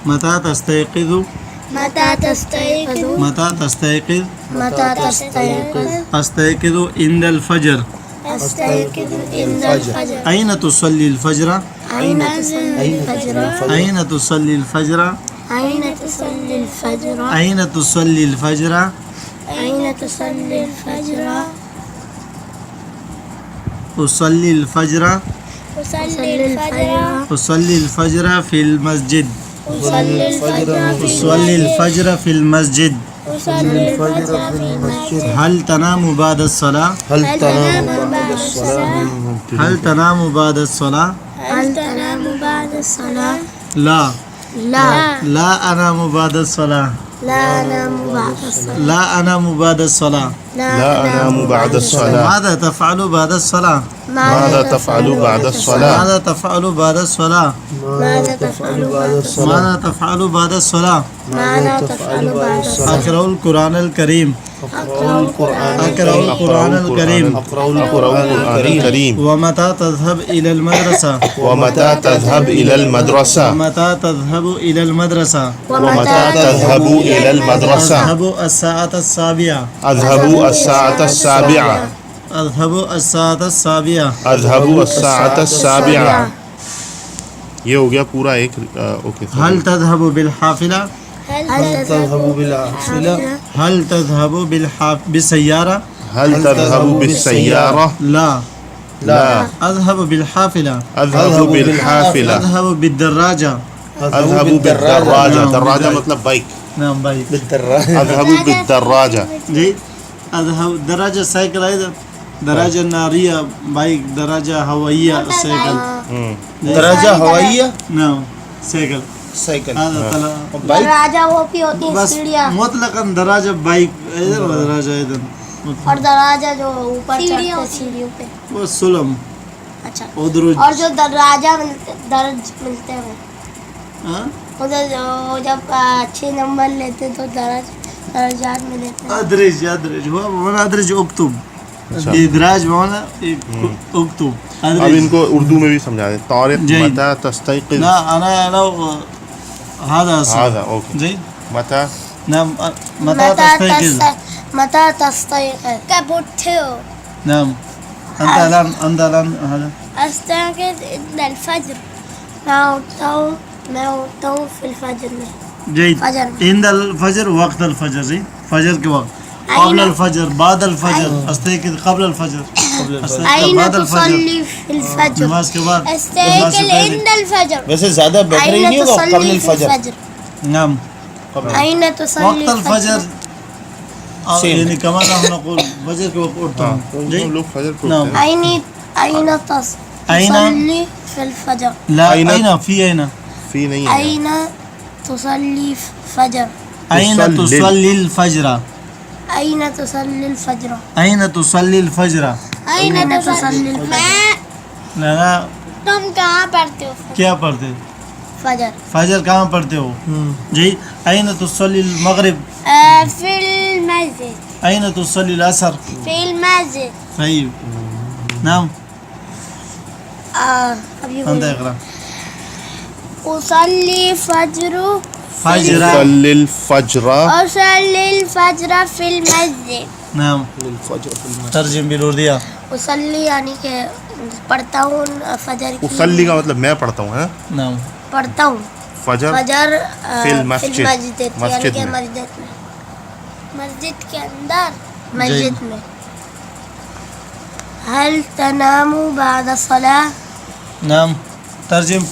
متى تستيقظ متى تستيقظ متى تستيقظ متى تستيقظ أستيقظ عند الفجر أستيقظ عند الفجر أين تصلي الفجر أين تصلي الفجر أين تصلي الفجر أين تصلي الفجر أين تصلي الفجر أين تصلي الفجر أصلي الفجر أصلي الفجر أصلي الفجر في المسجد أصلي الفجر أصلي الفجر في المسجد أصلي الفجر في المسجد هل تنام بعد الصلاة هل تنام بعد الصلاة هل تنام بعد الصلاة هل تنام بعد الصلاة لا لا لا أنام بعد الصلاة لا أنام بعد الصلاة لا أنام بعد الصلاة لا أنام بعد الصلاة. ماذا تفعل بعد الصلاة ماذا تفعل بعد الصلاة؟ ماذا تفعل بعد الصلاة ماذا تفعل بعد الصلاة ماذا تفعل بعد الصلاة ماذا تفعل بعد الصلاة أقرأ القرآن الكريم أقرأ القرآن أقرأ القرآن الكريم أقرأ القرآن الكريم. ومتى تذهب إلى المدرسة ومتى تذهب إلى المدرسة؟ ومتى تذهب إلى المدرسة ومتى تذهب إلى المدرسة؟ أذهب الساعة السابعة أذهب الساعة السابعة. أذهب الساعة السابعة أذهب الساعة السابعة. یہ ہو گیا پورا ایک اوکے. هل تذهب بالحافلة هل تذهب بالحافلة هل تذهب بالسيارة هل تذهب بالسيارة؟ لا لا. أذهب بالحافلة أذهب بالحافلة. أذهب بالدراجة أذهب بالدراجة. دراجة مطلب بائک. نعم باي أذهب بالدراجة. جي أذهب دراجة سايكل أيضا دراجة نارية بايك دراجة هوائية سايكل دراجہ ہوائیہ نعم سايكل سائیکل هذا طلع دراجہ وہ بھی ہوتی ہیں بس سیڑھیاں مطلقا دراجة بايك أيضا ودراجة أيضا اور دراجہ جو اوپر چڑھتے ہیں سیڑھیوں پہ والسلم اچھا ودرج اور جو دراجہ درج ملتے ہیں ها؟ ادھر جب اچھے نمبر لیتے تو درجات میں لیتے ہیں أدرج هو وانا أدرج أكتب إدراج وانا أكتب اب أدرج ان کو اردو میں بھی سمجھا دیں. طارق جی. متى تستيقظ؟ لا أنا لو هذا أصل هذا اوکے. زي متى نعم متى تستيقظ متى تستيقظ کب اٹھتے ہو نعم أنت الآن هذا استيقظ عند الفجر میں اٹھتا ہوں فی الفجر میں جيد فجر عند الفجر وقت الفجر زي فجر کے وقت قبل الفجر بعد الفجر استيقظ قبل الفجر أين بعد الفجر تصلي في الفجر نماز کے بعد استيقظ عند الفجر ویسے زیادہ بہتر ہی نہیں أين ہوگا قبل تصلي في الفجر الفجر نعم أين تصلي وقت الفجر يعني كما نحن نقول فجر کے وقت اٹھتا ہوں ہم جی لوگ فجر کو نعم. اٹھتے ہیں. أين تصلي في الفجر لا أين في أين فی نہیں ہے. أين تصلي في الفجر أين تصلي الفجر أين تصلي الفجر أين تصلي الفجر أين تصلي الفجر لا لا تم کہاں پڑھتے ہو کیا پڑھتے فجر فجر کہاں پڑھتے ہو جی أين تصلي المغرب في المسجد أين تصلي العصر في المسجد طيب نعم ابھی أنت اقرأ أصلي فجر فجر صلی الفجر. أصلي الفجر في المسجد نعم ترجم بالأردية أصلي یعنی کہ پڑھتا ہوں فجر کی اصلی کا مطلب میں پڑھتا ہوں. نعم پڑھتا ہوں فجر فجر فی المسجد. مسجد یعنی مسجد کہ میں. مسجد کے اندر مسجد میں هل تنام بعد الصلاة نعم ترجم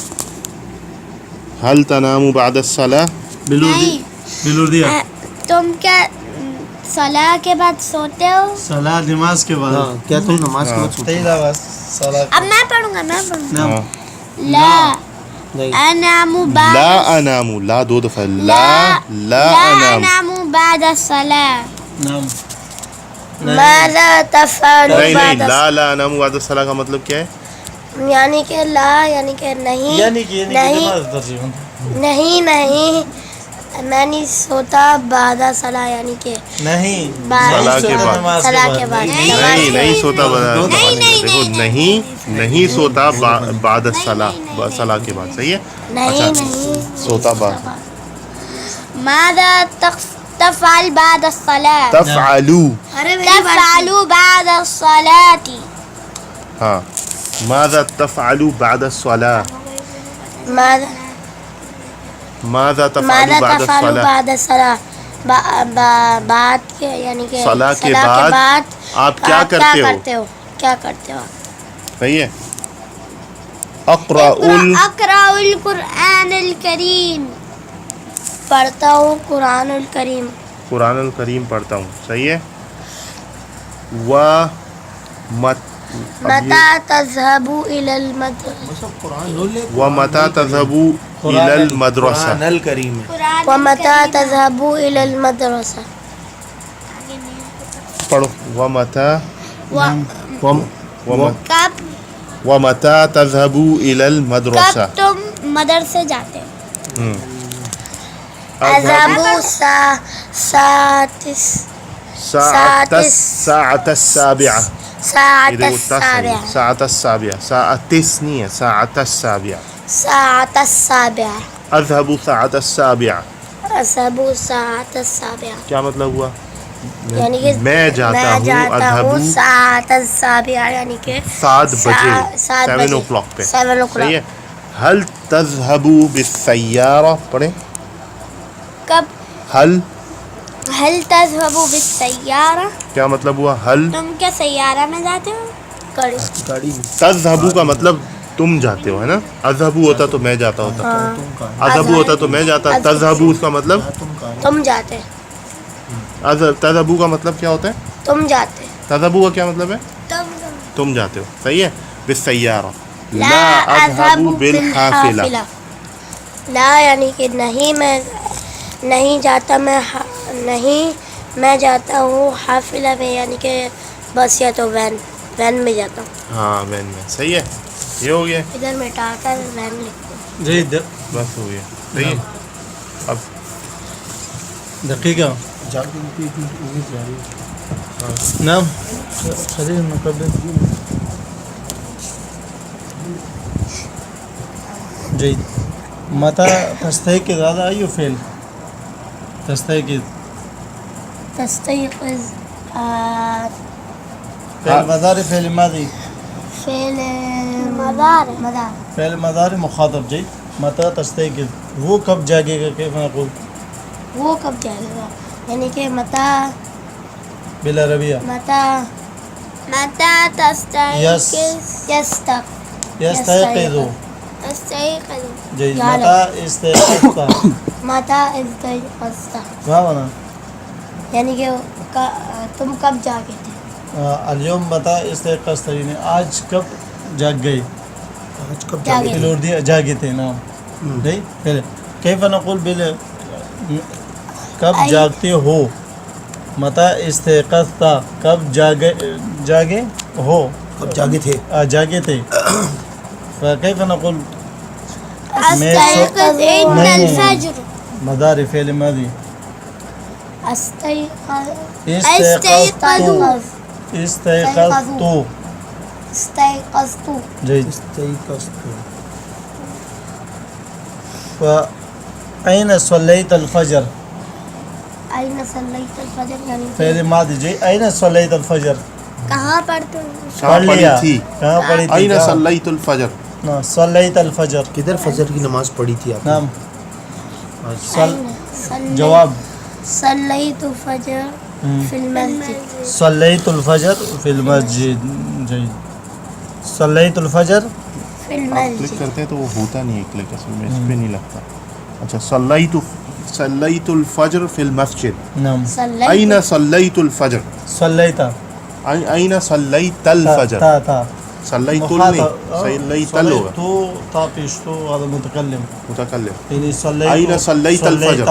هل تنام بعد الصلاة؟ بالأردية تم کیا صلاح کے بعد سوتے ہو صلاة نماز کے بعد کیا تم نماز کے بعد سوتے تیلا بس صلاة اب میں پڑھوں گا نعم لا انام بعد لا انام. لا دو دفعہ. لا انام. بعد الصلاة نعم ماذا تفعل نہیں بعد لا انام بعد الصلاة کا مطلب کیا ہے؟ یعنی کہ لا یعنی کہ نہیں یعنی کہ ترجمہ نہیں میں نہیں سوتا بعد صلاح یعنی کہ نہیں صلاح کے بعد. صلاح کے بعد نہیں سوتا. دیکھو نہیں سوتا بعد الصلاة. صلاح کے بعد. صحیح ہے. نہیں نہیں سوتا بعد. ماذا تفعل بعد الصلاة تفعلوا. تفعل بعد الصلاة ہاں. ماذا تفعلوا بعد الصلاة. ماذا ماذا تفعلوا ماذا بعد تفعل الصلاة. بعد الصلاة بعد کے یعنی کہ صلاح کے صلاح بعد آپ کیا کرتے ہو؟ کیا کرتے ہو؟ صحیح ہے. اقرأ اقرأ القرآن الکریم پڑھتا ہوں قرآن الکریم. قرآن الکریم پڑھتا ہوں. صحیح ہے. متى تذهب إلى المدرسة ومتى تذهبوا إلى المدرسة. قرآن الکریم ہے. ومتى تذهب إلى المدرسة پڑھو. ومتى کب ومتى تذهبوا إلى المدرسة. کب تم مدرسے جاتے ہو؟ اذهب ساعة السابعة. ساعة ادھر السابعة ساعة السابعة. ساعة نہیں ہے. ساعة السابعة. ساعة السابعة اذهب ساعة السابعة. اذهب ساعة السابعة کیا مطلب ہوا؟ یعنی کہ میں جاتا ہوں. اذهب ساعة السابعة یعنی کہ 7 بجے. 7 7 بجے o'clock پہ. 7 صحیح o'clock. ہے. هل تذهب بالسيارة. پڑھیں. کب هل هل تذهب بالسيارة کیا مطلب ہوا؟ هل تم کیا سیارہ میں جاتے ہو؟ گاڑی گاڑی تذهب کا مطلب تم جاتے ہو ہے نا. اذهب ہوتا تو میں جاتا ہوتا. اذهب ہوتا تو میں جاتا. تذهب اس کا مطلب تم جاتے تذهب کا مطلب کیا ہوتا ہے؟ تم جاتے تذهب کا کیا مطلب ہے؟ تم جاتے ہو. صحیح ہے. بالسيارة. لا اذهب بالحافلة. لا یعنی کہ نہیں نہیں جاتا میں جاتا ہوں حافلہ میں یعنی کہ بس یا تو وین میں جاتا ہوں. ہاں وین میں. صحیح ہے. یہ ہو گیا. ادھر مٹا کر وین لکھتا ہوں. جی بس ہو گیا. صحیح ہے. اب دقیقہ نعم خلينا نقبل. جيد. متى تستيقظ هذا أي فعل؟ تستيقظ تستيقظ فعل مضارع فعل ماضي فعل مضارع فعل مضارع مخاطب. جيد. متى تستيقظ وہ کب جاگے گا؟ کیف نقول؟ وہ کب جائے گا یعنی کہ متا بالعربية تستيقظ يستيقظ. تستيقظ جيد. متى استيقظت متا استيقظت ما بنا یعنی کہ تم کب جاگے تھے؟ اليوم متى استيقظت يعني آج کب جاگ گئی. آج کب جاگے تھے. الاردية جاگے تھے. نعم. جيد. كيف نقول کب جاگتے ہو؟ متى استيقظت کب جاگے ہو؟ کب جاگے تھے. جاگے تھے. فكيف نقول استيقظ عند الفجر. مضارع فعل ماضي. استيقظ استيقظت. جيد. استيقظت. فأين صليت الفجر؟ أين صليت الفجر یعنی فعل ماضي. جيد. أين صليت الفجر؟ کہاں پڑھتے ہو؟ کہاں پڑھی تھی؟ کہاں پڑھی تھی؟ أين صليت الفجر. صليت الفجر. کدھر فجر کی نماز پڑھی تھی آپ نے؟ نعم. صليت جواب صليت الفجر في المسجد. صليت الفجر في المسجد. جيد. صليت الفجر في کلک المسجد. کرتے ہیں تو وہ ہوتا نہیں ہے کلک اصل میں. اس پہ نہیں لگتا. اچھا. صليت الفجر في المسجد. نعم. أين صليت الفجر. صليت أين صليت الفجر. تا صليت صليت ہوگا. تو طاقشتو هذا متكلم متکلم. يعني صليت. أين صليت الفجر.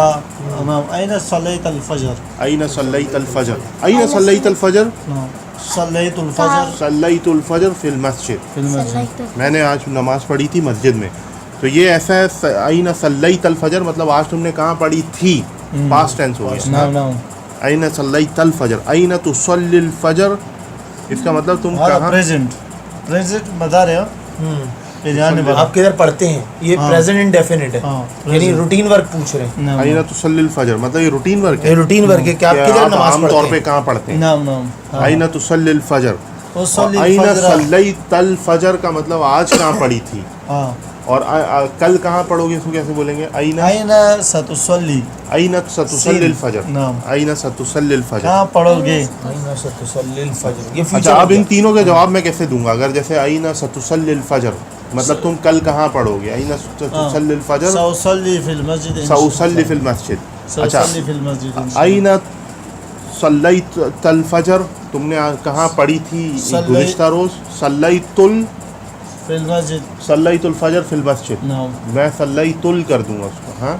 نعم. أين صليت الفجر. أين صليت الفجر. أين صليت الفجر. نعم. صليت الفجر صليت الفجر في المسجد. في المسجد. صليت میں نے آج نماز پڑھی تھی مسجد میں. تو یہ ایسا ہے. أين صليت الفجر مطلب آج تم نے کہاں پڑھی تھی. پاسٹ ٹینس ہو گیا. نعم. نعم. أين صليت الفجر. أين تصلي الفجر. اس کا مطلب تم هذا کہاں. present مضارع. پھر جانے والا. آپ کدھر پڑھتے ہیں؟ یہ ہاں. پریزنٹ انڈیفینٹ ہے، ہاں، یعنی present. روٹین ورک پوچھ رہے ہیں. نعم آئینہ تصلی الفجر مطلب یہ روٹین ورک یہ ہے روٹین ورک ہے کہ آپ کہ کدھر آپ نماز عام طور پڑھتے پہ ہیں. کہاں پڑھتے ہیں. نعم نعم. ہاں. آئینہ تصلی الفجر. وصلی آئینہ الفجر. صلیت الفجر کا مطلب آج کہاں پڑھی تھی، ہاں. اور کل کہاں پڑھو گے، اس کو کیسے بولیں گے. آئینہ أين ستصلي؟ آئینہ ستصلی الفجر. نعم. آئینہ ستصلی الفجر. کہاں پڑھو گے؟ آئینہ ستصلی الفجر. یہ اچھا فیوچر اب ان تینوں کے جواب میں کیسے دوں گا. اگر جیسے آئینہ ستصلی الفجر مطلب تم کل کہاں پڑھو گے. آئینہ ستصلی الفجر سأصلي في المسجد إن شاء الله. سأصلی فی المسجد. اچھا سأصلي في المسجد إن شاء الله. آئینہ صلیت الفجر تم نے کہاں پڑھی تھی گزشتہ روز. صلیت في المسجد. صلیت الفجر فی المسجد. نعم. میں صلیت ال کر دوں گا اس کو. ہاں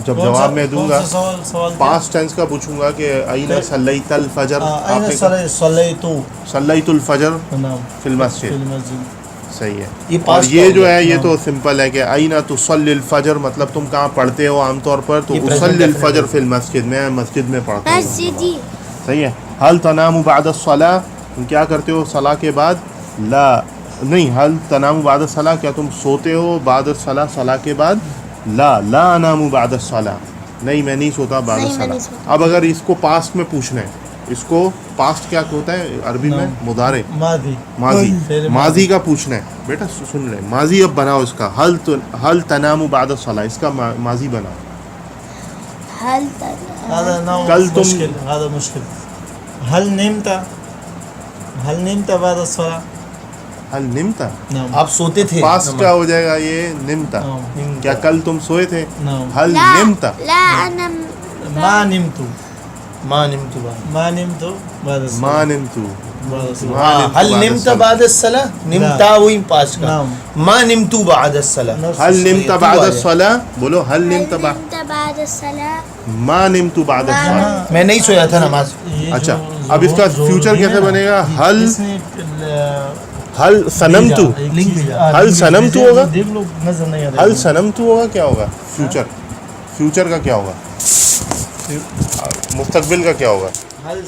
جب کون جواب سا- میں دوں کون گا سا سوال کیا؟ پاسٹ ٹینس کا پوچھوں گا کہ آئینہ صلیت الفجر. آپ أين نے کہا صليت؟ صلیت الفجر نعم. فی في المسجد. المسجد. صحیح ہے. یہ اور past یہ کا جو ہو گیا. ہے یہ تو سمپل ہے کہ آئینہ تصلی الفجر مطلب تم کہاں پڑھتے ہو عام طور پر. تو یہ present اصلی definite الفجر ہے. فی المسجد میں مسجد میں پڑھتا ہوں. مسجدی. صحیح ہے. حل تنام بعد الصلاة تم کیا کرتے ہو صلاح کے بعد. لا نہیں. حل تنام بعد الصلاة کیا تم سوتے ہو بعد الصلاة صلاح کے بعد. لا لا انام بعد الصلاة نہیں میں نہیں سوتا بعد نہیں، میں نہیں الصلاة. سوتا. اب اگر اس کو پاسٹ میں پوچھنا ہے اس کو پاسٹ کیا ہوتا ہے عربی میں مضارع ماضي. ماضی فعل ماضی کا پوچھنا ہے بیٹا سن لیں. ماضی اب بناؤ اس کا. حل تنام بعد الصلاة اس کا ماضی بناؤ. حل هذا نوع کل تم- مشكل. هذا مشكل. هل نمت؟ هل نمت بعد الصلاة؟ حل نمتا نعم. آپ سوتے تھے. پاسٹ کا ہو جائے گا یہ نمتا. نعم. کیا کل تم سوئے تھے. نعم. حل لا نمتا. لا أنا ما نمت. ما نمت بعد. ما نمت بعد الصلاة. ما نمتو. بعد الصلاة. ما نمت هل بعد نمت الصلاة. بعد الصلاة. نمتا وہی پاس کا. نعم. ما نمت بعد الصلاة. نفس هل الشيء. نمت بعد الصلاة بولو. هل هل نمت بعد نمت بعد الصلاة. ما نمت بعد الصلاة. میں نہیں سویا تھا نماز. یہ اچھا جو اب اس کا ظہور فیوچر بھی ہے کیسے نا، بنے گا. حل اس نے حل سنمتو. لنک حل سنمتو ہوگا. دیکھ لو نظر نہیں آ رہا. حل سنمتو ہوگا کیا ہوگا. فیوچر فیوچر کا کیا ہوگا. مستقبل کا کیا ہوگا. حل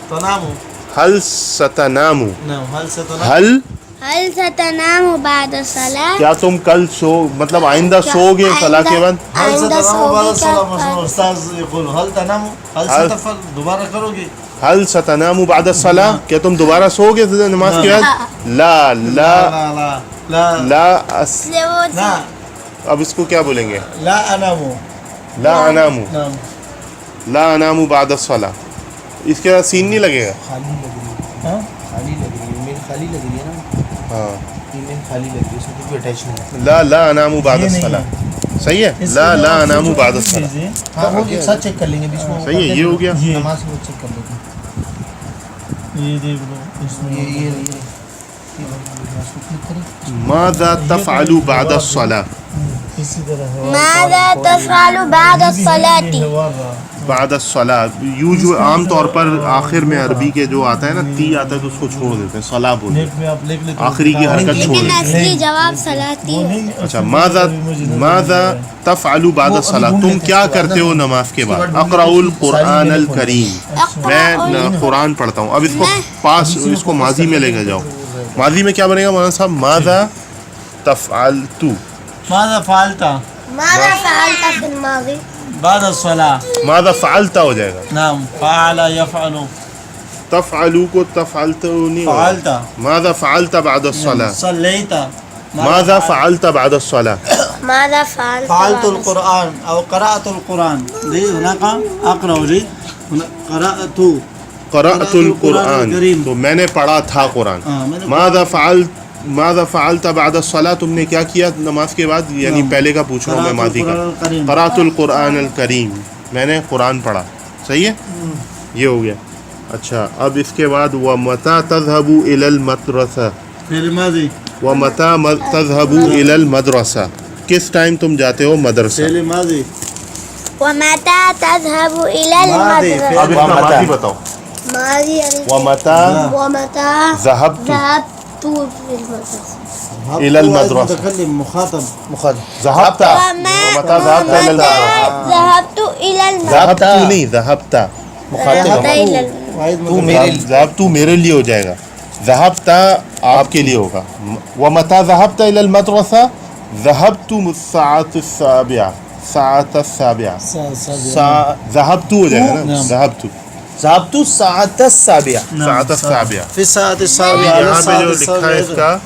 تنام. حل ستنامو. نعم. حل ستنام. حل هل ستنام بعد الصلاة. کیا تم کل سو مطلب آئندہ سو گے صلاح کے بعد. هل آئندہ ستنام سو بعد گے الصلاة. کیا؟ مثلا استاذ يقول هل تنام. هل هل- ستفعل دوبارہ کرو گے. حل ستنامو بعد الصلاة کیا تم دوبارہ سو گے نماز کے بعد. لا لا لا لا لا لا اب اس کو کیا بولیں گے. لا انام. لا انامو. نعم. لا انامو بعد الصلاة اس کے بعد سین نہیں لگے گا. خالی لگ رہی ہے. ہاں؟ خالی لگ رہی ہے. میل خالی لگ رہی ہے نا. ہاں ایمیل خالی لگ رہی ہے. اس میں کوئی اٹیچ نہیں ہے. لا لا انامو بعد یہ نہیں الصلاة صحیح ہے. اس لا کے لا بعد انامو فیوچر بعد کی الصلاة چیزیں. ہاں وہ ایک ساتھ چیک کر لیں گے بیچ میں. صحیح ہے. یہ ہو گیا. یہ نماز میں چیک کر لیتے ہیں. یہ دیکھ لو اس میں یہ ماذا تفعل بعد الصلاة اسی طرح ہے. ماذا تفعل بعد الصلاة. یہ حوار رہا. بعد الصلاة یوں جو عام طور پر آخر میں عربی کے جو آتا ہے نا تی آتا ہے تو اس کو چھوڑ دیتے ہیں. صلاح بولتے ہیں. نیٹ میں آپ لکھ لیتے آخری کی حرکت چھوڑ لیکن دیتے ہیں. اصلی جواب صلاتی ہے. اچھا ماذا تفعل بعد الصلاة تم کیا کرتے ہو نماز کے بعد. اقرأ القرآن الکریم میں قرآن پڑھتا ہوں. اب اس کو پاس اس کو ماضی میں لے کے جاؤ. ماضی میں کیا بنے گا مولانا صاحب. ماذا تفعلت. ماذا فعلت ماذا فعلت في الماضي. بعد الصلاة. ماذا فعلت ہو جائے گا. نعم. فعل يفعل. تفعلو کو تفعلت نہیں ہوگا. فعلت. ماذا فعلت بعد الصلاة. صليت. ماذا فعلت بعد الصلاة. ماذا فعلت فعلت بعد القرآن أو قرأت القرآن. دي هناك أقرأ جيد. قرأت. قرأت القرآن تو میں نے پڑھا تھا قرآن. ماذا فعلت بعد الصلاة تم نے کیا کیا نماز کے بعد. یعنی پہلے کا پوچھ رہا ہوں میں ماضی کا. قرأت القرآن الکریم میں نے قرآن پڑھا. صحیح ہے. یہ ہو گیا. اچھا اب اس کے بعد وَمَتَى تَذْهَبُ إِلَى الْمَدْرَسَةِ فعل ماضي. وَمَتَى تَذْهَبُ إِلَى الْمَدْرَسَةِ کس ٹائم تم جاتے ہو مدرسہ. فعل ماضي. ومتى تذهب إلى ماضي. المدرسة. اب اس کا ماضی بتاؤ. ماضي يعني وَمَتَى ومتى ذهبت ذهبت في المدرسة. إلى المدرسة. متكلم مخاطب. مخالف. ذهبت. ومتى ذهبت إلى المدرسة. ذهبت إلى المدرسة. ذهبت نہیں ذهبت. ذهبت إلى المدرسة. واحد تو متكلم. میرے ذهبت میرے لیے ہو جائے گا. ذهبت آپ کے لیے ہوگا. ومتى ذهبت إلى المدرسة ذهبت الساعة السابعة ذهبت ہو جائے گا نا. ذهبت ذهبت الساعة السابعة. الساعة السابعة. فی الساعة السابعة یہاں پہ جو لکھا ہے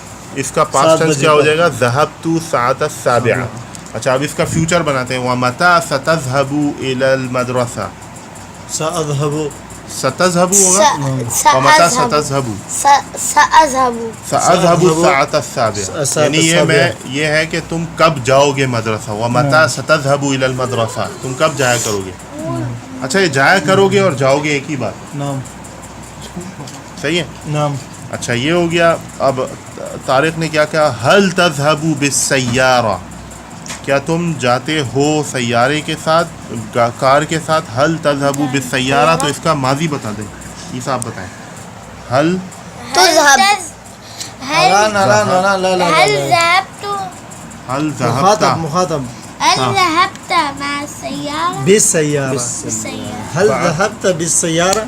اس کا پاسٹ ٹینس کیا ہو جائے گا؟ ذهبت الساعة السابعة. اچھا اب اس کا فیوچر بناتے ہیں. ومتى ستذهب إلى المدرسة. سأذهب ستذهب ہوگا. ومتى ستذهب. سأذهب سأذهب الساعة السابعة. یعنی یہ ہے کہ تم کب جاؤ گے مدرسہ. ومتى ستذهب إلى المدرسة. تم کب جایا کرو گے. اچھا یہ جایا کرو گے اور جاؤ گے ایک ہی بات. نعم صحیح ہے. نعم. اچھا یہ ہو گیا. اب طارق نے کیا کہا؟ هل تذهب بالسيارة. کیا تم جاتے ہو سیارے کے ساتھ، کار کے ساتھ. هل تذهب بالسيارة تو اس کا ماضی بتا دیں. یہ صاحب بتائیں. هل تذهب لا ذهبت هل ذهبت مخاطب هل ذهبت مع السيارة بالسيارة. هل ذهبت بالسيارة.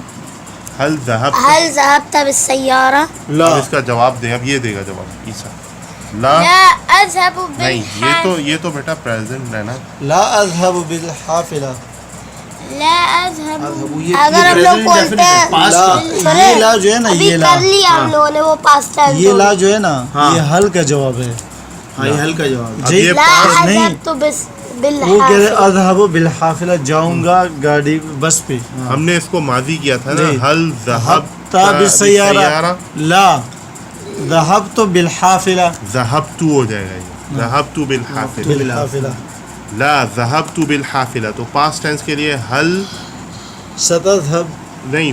هل ذهبت. هل ذهبت بالسيارة لا. اب اس کا جواب دیں. اب یہ دے گا جواب عیسیٰ. لا لا أذهب نہیں، یہ تو بیٹا پریزنٹ ہے نا. لا أذهب بالحافلة. لا أذهب. اگر ہم لوگ بولتے ہیں یہ لا جو ہے نا، ابھی یہ لا کر لیا ہم لوگوں نے وہ پاسٹ ٹینس. یہ لا جو ہے نا یہ حل کا جواب ہے. ہاں یہ حل کا جواب. اب یہ لا نہیں. أذهبت وہ کہہ رہے اذهب بالحافلة جاؤں گا گاڑی بس پہ. ہم نے اس کو ماضی کیا تھا نا. نہیں. هل ذهبت بالسيارة. لا ذهبت بالحافلة. ذهبت ہو جائے گا. یہ ذهبت بالحافلة. بالحافلة. لا ذهبت بالحافلة تو پاسٹ ٹینس کے لیے هل ستذهب. نہیں،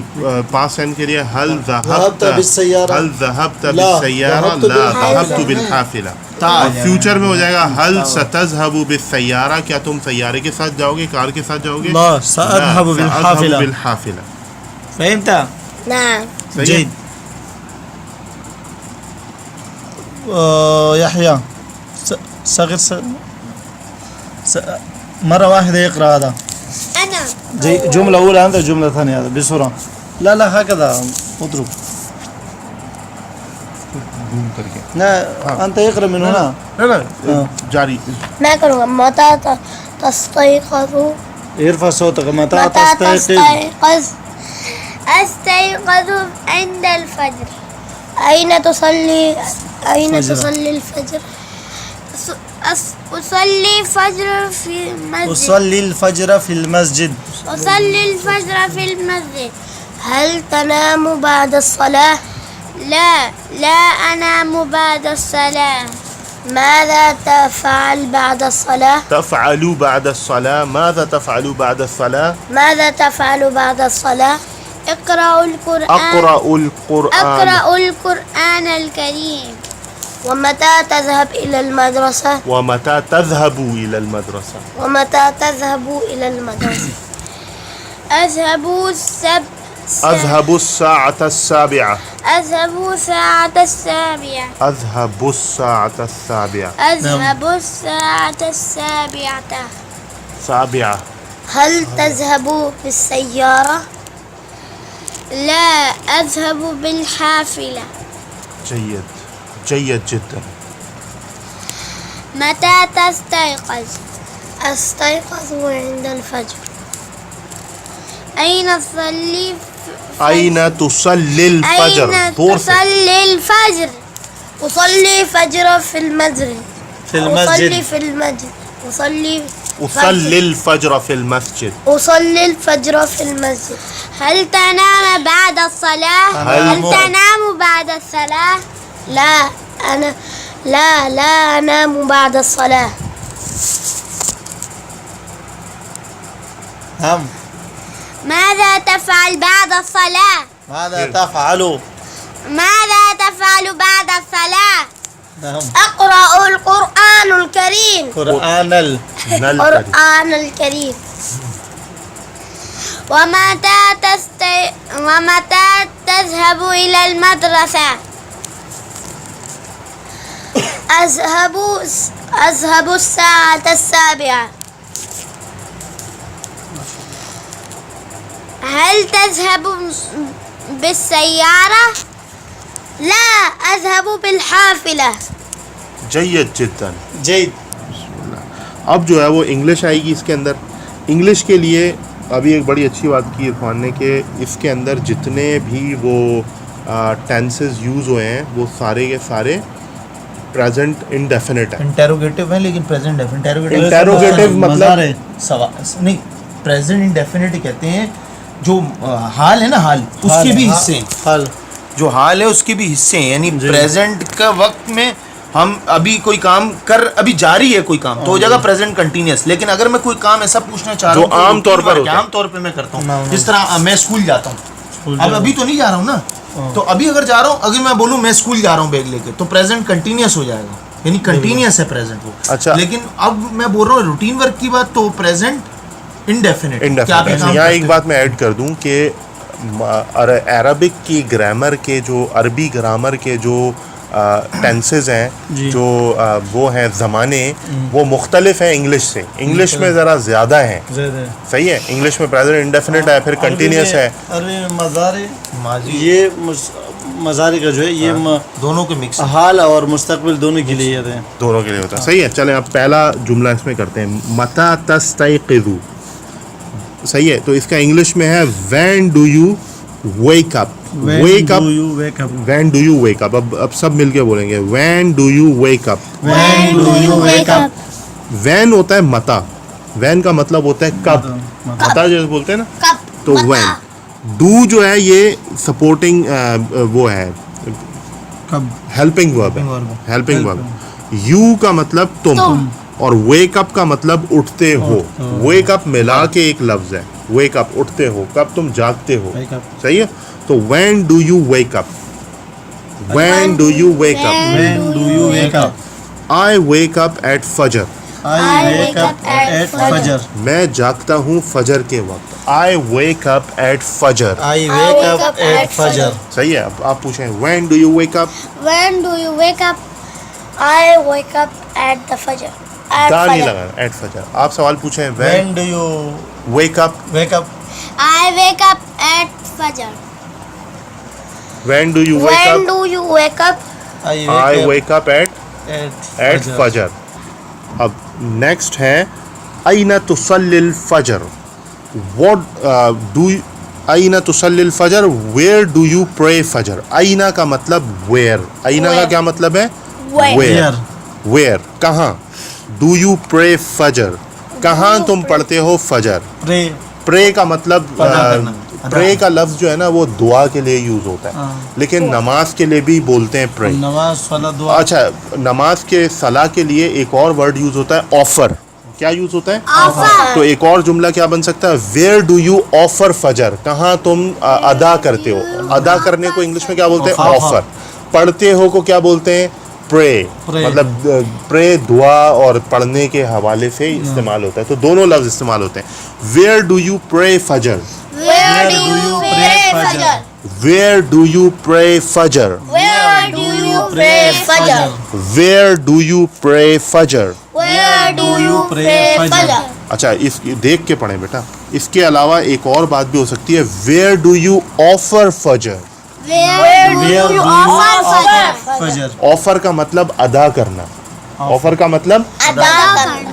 پاسٹ ٹینس کے لیے هل ذهبت ذهبت بالسيارة. هل ذهبت لا. بالسيارة. ذهبت لا بالحافلة. ذهبت بالحافلة. فیوچر میں ہو جائے گا هل ستذهب بالسيارة. کیا تم سیارے کے ساتھ جاؤ گے، کار کے ساتھ جاؤ گے؟ لا سأذهب لا، بالحافلة. بالحافلة. فهمت؟ نعم. جيد. يحيى صغر مرة واحدة يقرأ هذا. أنا جملة أولى أنت جملة ثانية هذا بسرعة. لا لا هكذا اترك. گھوم کر کے لا أنت يقرأ من هنا. نا جاری. ما كانوا متى تستيقظ. ارفع صوتك. متى متى تستيقظ. أستيقظ عند الفجر. أين تصلي الفجر. أصلي الفجر في المسجد. أصلي الفجر في المسجد. أصلي الفجر في المسجد. هل تنام بعد الصلاة؟ لا أنام بعد الصلاة. ماذا تفعل بعد الصلاة؟ تفعل بعد الصلاة. ماذا تفعل بعد الصلاة. ماذا تفعل بعد الصلاة؟ اقرأ القرآن. أقرأ القرآن الكريم. ومتى تذهب إلى المدرسة. ومتى تذهب إلى المدرسة. ومتى تذهب إلى المدرسة. أذهب الساعة السابعة. أذهب الساعة السابعة. أذهب الساعة السابعة. أذهب الساعة السابعة. سابعة. هل تذهب بالسيارة؟ لا أذهب بالحافلة. جيد جدا. متى تستيقظ؟ أستيقظ عند الفجر. أين تصلي تصلي الفجر. تصلي الفجر. أصلي الفجر في المسجد. أصلي في المسجد. أصلي الفجر في المسجد. أصلي الفجر في المسجد. هل تنام بعد الصلاة؟ هل تنام بعد الصلاة؟ لا أنام بعد الصلاة. نعم. ماذا تفعل بعد الصلاة؟ ماذا تفعل. ماذا تفعل بعد الصلاة؟ نعم. أقرأ القرآن الكريم. قرآن الكريم. ومتى تذهب إلى المدرسة. أذهب الساعة السابعة. هل تذهب بالسيارة؟ لا أذهب بالحافلة. جید جدا. جید. اب جو ہے وہ انگلش آئے گی اس کے اندر. انگلش کے لیے ابھی ایک بڑی اچھی بات کی عرفان نے کہ اس کے اندر جتنے بھی وہ ٹینسز یوز ہوئے ہیں وہ سارے کے سارے پریزنٹ انڈیفینٹ ہیں. انٹیروگیٹو ہے لیکن پریزنٹ انٹیروگیٹو مطلب نہیں پریزنٹ انڈیفینٹ کہتے ہیں جو حال ہے نا حال اس کے بھی حصے ہیں. حال جو حال ہے اس کے بھی حصے ہیں یعنی پریزنٹ کا وقت میں ہم ابھی کوئی کام ابھی جاری ہے کوئی کام تو ہو جائے گا پریزنٹ کنٹینیوس. لیکن اگر میں کوئی کام ایسا پوچھنا چاہ رہا ہوں جو عام طور پر میں کرتا ہوں جس طرح میں اسکول جاتا ہوں اب ابھی تو نہیں جا رہا ہوں نا تو ابھی اگر جا رہا ہوں اگر میں بولوں میں اسکول جا رہا ہوں بیگ لے کے تو پریزنٹ کنٹینیوس ہو جائے گا یعنی کنٹینیوس ہے پریزنٹ وہ. اچھا لیکن اب میں بول رہا ہوں روٹین ورک کی بات تو پریزنٹ انڈیفینٹ. یہاں ایک بات میں ایڈ کر دوں کہ عربک کی گرامر کے جو عربی گرامر کے جو ٹینسز ہیں جو وہ ہیں زمانے وہ مختلف ہیں انگلش سے. انگلش میں ذرا زیادہ ہیں. صحیح ہے. انگلش میں پریزنٹ انڈیفینٹ ہے پھر کنٹینیوس ہے. یہ مضارع کا جو ہے یہ دونوں کے مکس حال اور مستقبل دونوں کے لیے دونوں کے لیے ہوتا ہے. صحیح ہے. چلیں اب پہلا جملہ اس میں کرتے ہیں. متی تستيقظ. صحیح ہے. تو اس کا انگلش میں ہے when do you wake up. wake up. when do you wake up. اب سب مل کے بولیں گے when do you wake up. When do you wake up? when ہوتا ہے متا. when کا مطلب ہوتا ہے کب. متا جیسے بولتے ہیں نا کب. تو when. do جو ہے یہ سپورٹنگ وہ ہے ہیلپنگ ورب ہے. ہیلپنگ ورب. you کا مطلب تم اور wake up کا مطلب اٹھتے ہو. wake up ملا کے ایک لفظ ہے. wake up اٹھتے ہو کب تم جاگتے ہو. صحیح ہے. تو when do you wake up. when do you wake up. When do you wake up. I wake up at fajr. I wake up at fajr. میں جاگتا ہوں فجر کے وقت. I wake up at fajr. I wake up at fajr. صحیح ہے. اب آپ پوچھیں when do you wake up. When do you wake up? I wake up at the fajr. دا نہیں لگانا at fajr. آپ سوال پوچھیں when do you wake up. wake up. I wake up at fajr. when do you wake When up. do you wake up? I wake up at fajr. اب next ہے أين تصلي الفجر. what do you أين تصلي الفجر. where do you pray fajr. أين کا مطلب where. أين کا کیا مطلب ہے where. where کہاں. do you pray fajr. کہاں تم پڑھتے ہو فجر. pray کا مطلب پرے کا لفظ جو ہے نا وہ دعا کے لیے یوز ہوتا ہے لیکن نماز کے لیے بھی بولتے ہیں پرے. اچھا نماز کے صلاح کے لیے ایک اور ورڈ یوز ہوتا ہے آفر. کیا یوز ہوتا ہے. تو ایک اور جملہ کیا بن سکتا ہے ویئر ڈو یو آفر فجر. کہاں تم ادا کرتے ہو. ادا کرنے کو انگلش میں کیا بولتے ہیں آفر. پڑھتے ہو کو کیا بولتے ہیں پرے. مطلب پرے دعا اور پڑھنے کے حوالے سے استعمال ہوتا ہے. تو دونوں لفظ استعمال ہوتے ہیں. ویئر ڈو یو پرے فجر. Where do you pray fajr? Where do you pray fajr? Where do you pray fajr? Where do you pray fajr? Where do you pray fajr? اچھا اس دیکھ کے پڑھیں بیٹا. اس کے علاوہ ایک اور بات بھی ہو سکتی ہے Where do you offer fajr? Where do you offer fajr? Offer کا مطلب ادا کرنا. Offer کا مطلب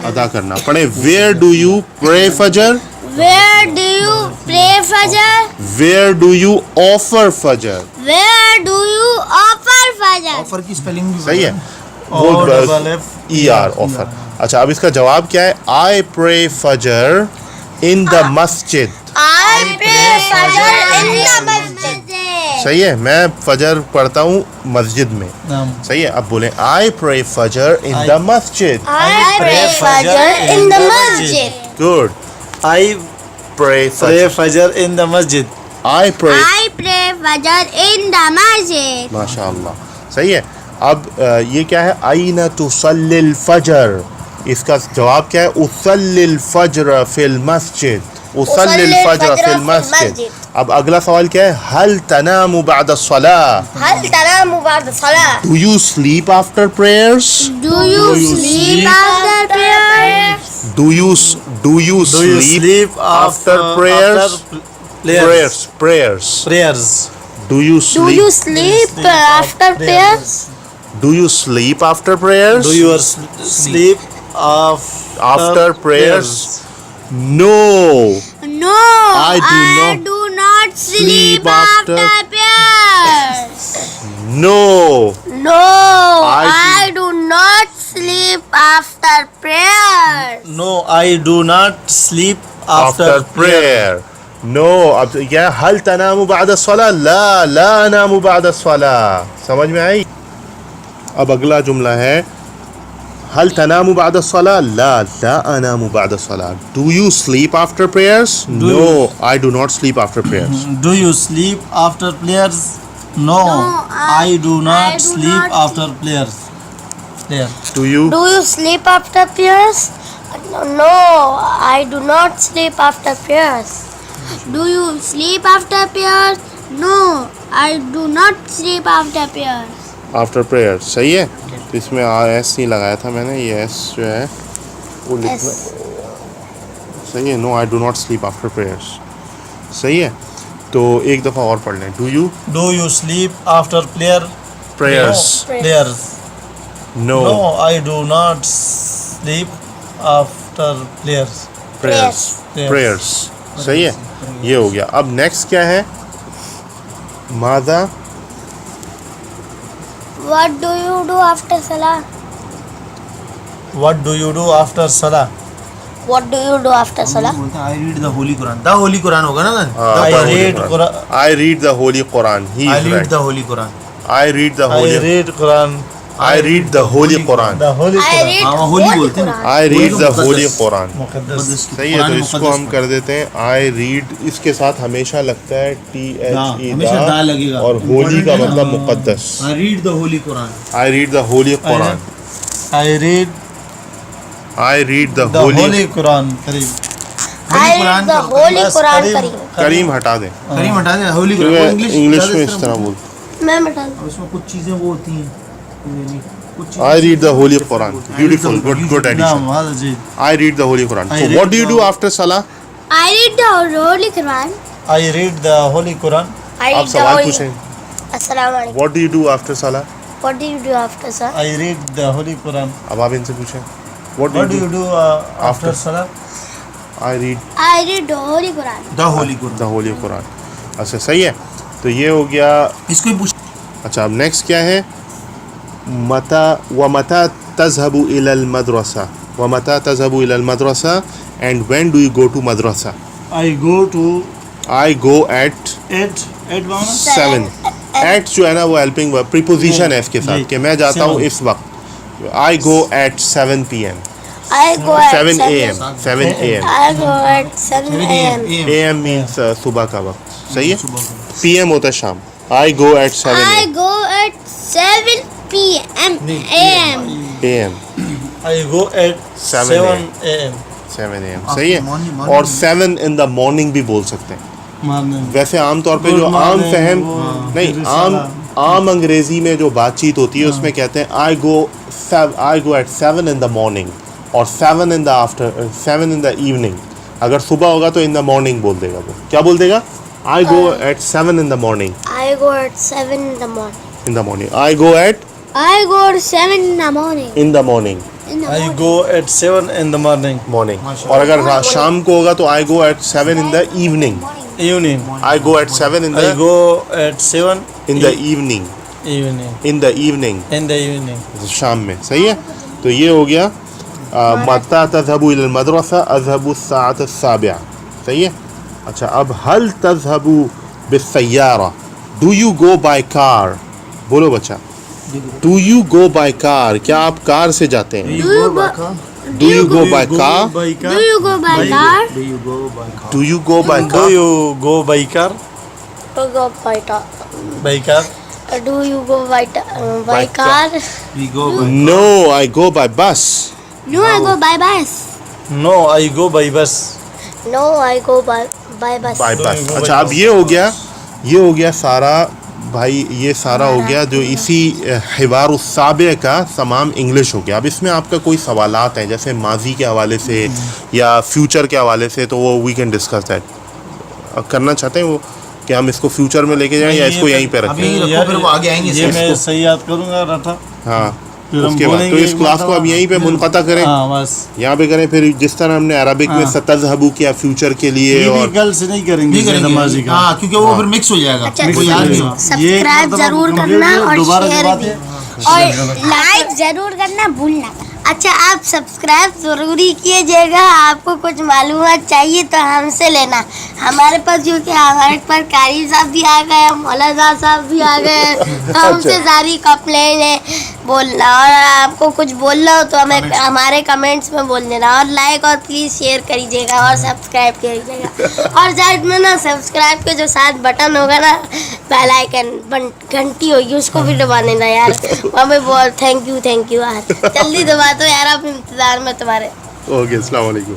ادا کرنا. پڑھیں Where do you pray fajr? Where do you pray fajr? Where do you offer fajr? Where do you offer fajr? Offer کی سپیلنگ بھی صحیح ہے. آفر. اچھا اب اس کا جواب کیا ہے I pray fajr in the masjid. I pray fajr in the masjid. صحیح ہے. میں فجر پڑھتا ہوں مسجد میں. صحیح ہے. اب بولیں I pray fajr in the masjid. I pray fajr in the masjid. Good. I pray fajr in the masjid. I pray fajr in the masjid. ماشاء اللہ. صحیح ہے. اب یہ کیا ہے أين تصلي الفجر. اس کا جواب کیا ہے أصلي الفجر في المسجد. أصلي الفجر في المسجد. اب اگلا سوال کیا ہے هل تنام بعد الصلاة. هل تنام بعد الصلاة. Do you sleep after prayers. Do you sleep after prayers. Do you sleep after prayers. Prayers. Do you Do sleep? you sleep after prayers? Do you sleep after prayers? Do you sleep After prayers? No. No, I do not sleep sleep after prayers. No. No, I I do not sleep after prayers. No, I do not sleep After prayer. No. اب کیا هل تنام بعد الصلاة؟ لا انام بعد الصلاة. سمجھ میں آئی؟ اب اگلا جملہ ہے هل تنام بعد الصلاة؟ لا انام بعد الصلاة. Do you sleep after prayers? No, I do not sleep after prayers. Do you sleep after prayers? No, I do not sleep after prayers. Do you? Do you sleep after prayers? No, I do not sleep after prayers. Do you sleep after prayers? No, I do not sleep after prayers. After prayers. صحیح ہے. اس میں S نہیں لگایا تھا میں نے. یہ S جو ہے وہ لکھنا صحیح ہے. No, I do not sleep after prayers. صحیح ہے. تو ایک دفعہ اور پڑھ لیں. Do you sleep after prayers? prayers? No. No, I do not sleep after prayers. Prayers. صحیح ہے. یہ ہو گیا. اب نیکسٹ کیا ہے؟ ماذا What do you do after salah? What do you do after salah? What do you do after salah? I read the Holy Quran. The Holy Quran ہوگا نا. I read Quran. I read the Holy Quran. He I is read right. the Holy Quran. I read the I Holy read Quran. I read the Holy Quran. The Holy I Quran. read ہاں ہولی بولتے ہیں نا. I read the مقدس. Holy Quran. مقدس. صحیح ہے. تو اس کو ہم کر دیتے ہیں I read. اس کے ساتھ ہمیشہ لگتا ہے THE ہمیشہ دا لگے گا. اور ہولی کا مطلب مقدس. I read the Holy Quran. I read the Holy Quran. I read I read the the Holy Holy Quran. Kareem. I read the Holy بس Quran کریم. Kareem. کریم ہٹا دیں. کریم ہٹا دیں. Holy Quran. انگلش میں اس طرح بول. میں بتا دوں. اس میں کچھ چیزیں وہ ہوتی ہیں. I read the Holy Quran. Beautiful. Good addition. نعم هذا جيد. I read the Holy Quran. I So read what do you the- do after Salah? I read the Holy Quran. I read the Holy Quran. I آپ read the سوال Holy. پوچھیں. Assalamu alaikum. What do you do after Salah? What do you do after salah? I read the Holy Quran. اب آپ ان سے پوچھیں. What do you do after After. salah? I read I read the Holy Quran. The Holy Quran. the Holy Quran. اچھا صحیح ہے. تو یہ ہو گیا. اس کو ہی پوچھ. اچھا اب نیکسٹ کیا ہے؟ ومتى تذهب إلى المدرسة. ومتى تذهب إلى المدرسة and when do you go to madrasa? I go to I go at 8 بانا 7. At جو ہے نا وہ ہیلپنگ پریپوزیشن ہے اس کے ساتھ کہ میں جاتا ہوں اس وقت. I go at 7 p.m. I go at 7 a.m. 7 a.m. I go at 7 a.m. a.m. means صبح کا وقت. صحیح ہے. p.m. ہوتا ہے شام. I go at 7 I a.m. go at 7 p.m. a.m. a.m. I go at 7 7 a.m. 7 a.m. صحیح ہے. اور 7 in the morning بھی بول سکتے ہیں. Morning. ویسے عام طور پہ جو Good عام morning, فہم وہ نہیں رسالہ. عام انگریزی میں جو بات چیت ہوتی ہے اس میں کہتے ہیں I go at 7 in the morning اور 7 in the evening. اگر صبح ہوگا تو in the morning بول دے گا. وہ کیا بول دے گا؟ I go at 7 in the morning. I go at 7 in the morning. In the morning. I go at I go at 7 in the morning. in the morning. In the I morning. go at 7 in the morning. morning. اور اگر شام کو ہوگا تو I go at 7 in the evening. Evening. I go at 7 in I the go at 7 in the evening. evening. In the evening. In the evening. شام میں. صحیح ہے. تو یہ ہو گیا متى تذهب إلى المدرسة أذهب الساعة 7. صحیح ہے. اچھا اب هل تذهب بالسيارة. Do you go by car. بولو بچہ. Do you go by car. کیا آپ کار سے جاتے ہیں؟ Do you go? Do you go by car? By car? Do you go by car? Do you go by Do car? you go by car? To go by By car? Do you go by By car? We go by. No, I go by bus. No, I go by bus. No, I go by bus. No, I go by bus. By Do bus. you go by اچھا اب bus? یہ ہو گیا سارا بھائی. یہ سارا ہو گیا جو اسی حوار السابع کا تمام انگلش ہو گیا. اب اس میں آپ کا کوئی سوالات ہیں جیسے ماضی کے حوالے سے یا فیوچر کے حوالے سے تو وہ وی کین ڈسکس دیٹ. کرنا چاہتے ہیں وہ کہ ہم اس کو فیوچر میں لے کے جائیں یا اس کو یہیں پہ رکھیں؟ ابھی رکھو پھر وہ آگے آئیں گے. یہ میں صحیح یاد کروں گا رٹا. ہاں پھر اس ہم کے بعد بولیں تو گے اس ایک کلاس کو مرتبہ، اب یہیں پہ پھر- منقطع کریں, ہاں بس یہاں پہ کریں. پھر جس طرح ہم نے عربک میں ہاں. ستذہبو کیا فیوچر کے لیے, یہ اور بھی کل سے نہیں کریں گے نہیں کریں زیادہ ماضی گے. کا. ہاں کیونکہ وہ پھر مکس ہو جائے گا. اچھا, وہ یاد نہیں. سبسکرائب ضرور کرنا اور دوبارہ شیئر بات بھی, ہے. اور لائک ضرور کرنا بھولنا. اچھا آپ سبسکرائب ضروری کیجیے گا. آپ کو کچھ معلومات چاہیے تو ہم سے لینا. ہمارے پاس جو کہ ہمارے پاس قاری صاحب بھی آ گئے, مولانا صاحب بھی آ گئے. ہم سے ساری کمپلین ہے بولنا, اور آپ کو کچھ بولنا ہو تو ہمیں ہمارے کمنٹس میں بول دینا. اور لائک اور پلیز شیئر کریجیے گا اور سبسکرائب کریجیے گا. اور سائڈ میں نا سبسکرائب کے جو ساتھ بٹن ہوگا نا, بیل آئیکن گھنٹی ہوگی, اس کو بھی دبا دینا یار. ہمیں بہت تھینک یو. جلدی دبا دو یار, آپ انتظار میں تمہارے. اوکے السلام علیکم.